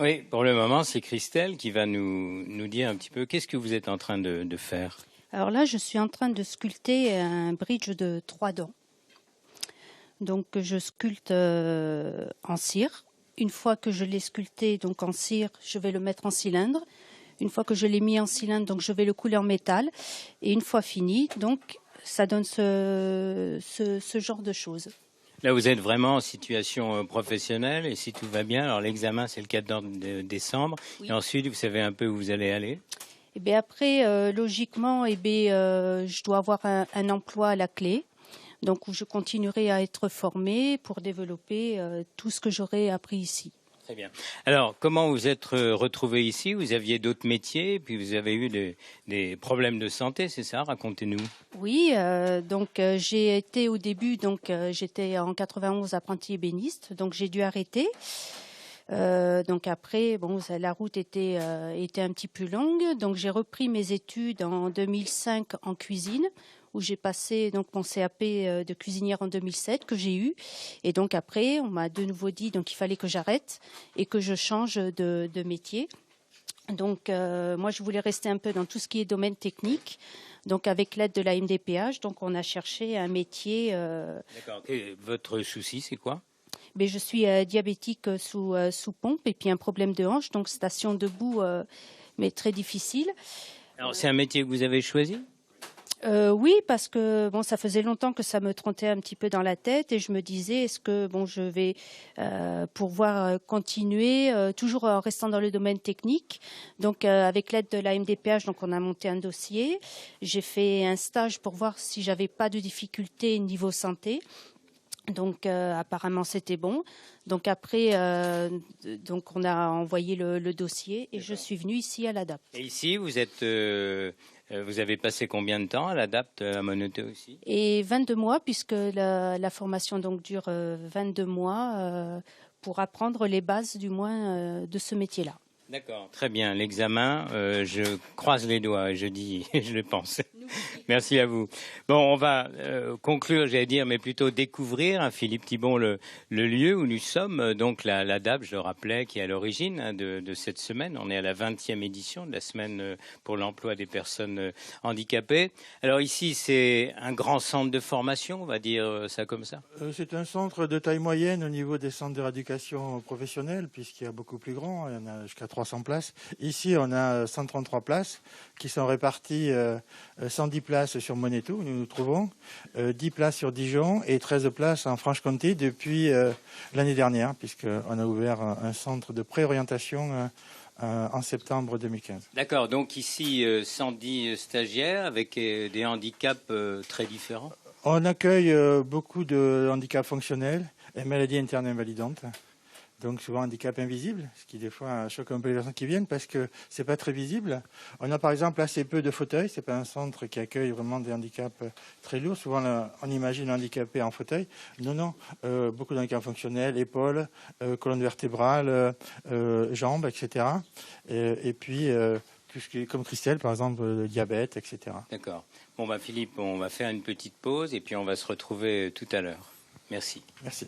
Oui, pour le moment, c'est Christelle qui va nous dire un petit peu qu'est-ce que vous êtes en train de faire. Alors là, je suis en train de sculpter un bridge de 3 dents. Donc je sculpte en cire. Une fois que je l'ai sculpté donc en cire, je vais le mettre en cylindre. Une fois que je l'ai mis en cylindre, donc je vais le couler en métal. Et une fois fini, donc ça donne ce genre de choses. Là, vous êtes vraiment en situation professionnelle et si tout va bien, alors l'examen, c'est le 14 décembre. Oui. Et ensuite, vous savez un peu où vous allez aller? Et bien après, logiquement, je dois avoir un emploi à la clé. Donc, où je continuerai à être formée pour développer tout ce que j'aurai appris ici. Très bien. Alors, comment vous êtes retrouvé ici? Vous aviez d'autres métiers, puis vous avez eu des problèmes de santé, c'est ça? Racontez-nous. Oui, j'ai été au début, j'étais en 91 apprenti ébéniste, donc j'ai dû arrêter. Donc après, la route était un petit peu longue, donc j'ai repris mes études en 2005 en cuisine, où j'ai passé donc mon CAP de cuisinière en 2007 que j'ai eu, et donc après on m'a de nouveau dit donc il fallait que j'arrête et que je change de métier. Donc moi je voulais rester un peu dans tout ce qui est domaine technique. Donc avec l'aide de la MDPH, donc on a cherché un métier. D'accord. Et votre souci, c'est quoi? Mais je suis diabétique sous pompe et puis un problème de hanche, donc station debout, mais très difficile. Alors c'est un métier que vous avez choisi? Oui, parce que ça faisait longtemps que ça me trottait un petit peu dans la tête et je me disais est-ce que je vais pouvoir continuer toujours en restant dans le domaine technique. Donc avec l'aide de la MDPH, donc on a monté un dossier. J'ai fait un stage pour voir si j'avais pas de difficultés niveau santé. Donc apparemment c'était bon. Donc après, donc on a envoyé le dossier et je suis venue ici à l'ADAPT. Et ici, vous avez passé combien de temps à l'ADAPT à Monoto aussi? Et 22 mois, puisque la formation donc dure 22 mois pour apprendre les bases du moins de ce métier-là. D'accord, très bien. L'examen, je croise les doigts, je dis, je le pense. Merci à vous. Bon, on va conclure, j'allais dire, mais plutôt découvrir, Philippe Thibon, le lieu où nous sommes. Donc la DAP, je le rappelais, qui est à l'origine de cette semaine. On est à la 20e édition de la semaine pour l'emploi des personnes handicapées. Alors ici, c'est un grand centre de formation, on va dire ça comme ça. C'est un centre de taille moyenne au niveau des centres de rééducation professionnelle, puisqu'il y a beaucoup plus grand. Il y en a jusqu'à 300 places. Ici, on a 133 places qui sont réparties 110 places sur Monetou, où nous nous trouvons, 10 places sur Dijon et 13 places en Franche-Comté depuis l'année dernière, puisqu'on a ouvert un centre de préorientation en septembre 2015. D'accord, donc ici 110 stagiaires avec des handicaps très différents. On accueille beaucoup de handicaps fonctionnels et maladies internes invalidantes. Donc souvent handicap invisible, ce qui des fois choque un peu les personnes qui viennent parce que c'est pas très visible. On a par exemple assez peu de fauteuils, c'est pas un centre qui accueille vraiment des handicaps très lourds. Souvent on imagine un handicapé en fauteuil. Non, beaucoup d'handicaps fonctionnels, épaules, colonne vertébrale, jambes, etc. Et puis tout ce qui est comme Christelle, par exemple, le diabète, etc. D'accord. Bon Philippe, on va faire une petite pause et puis on va se retrouver tout à l'heure. Merci. Merci.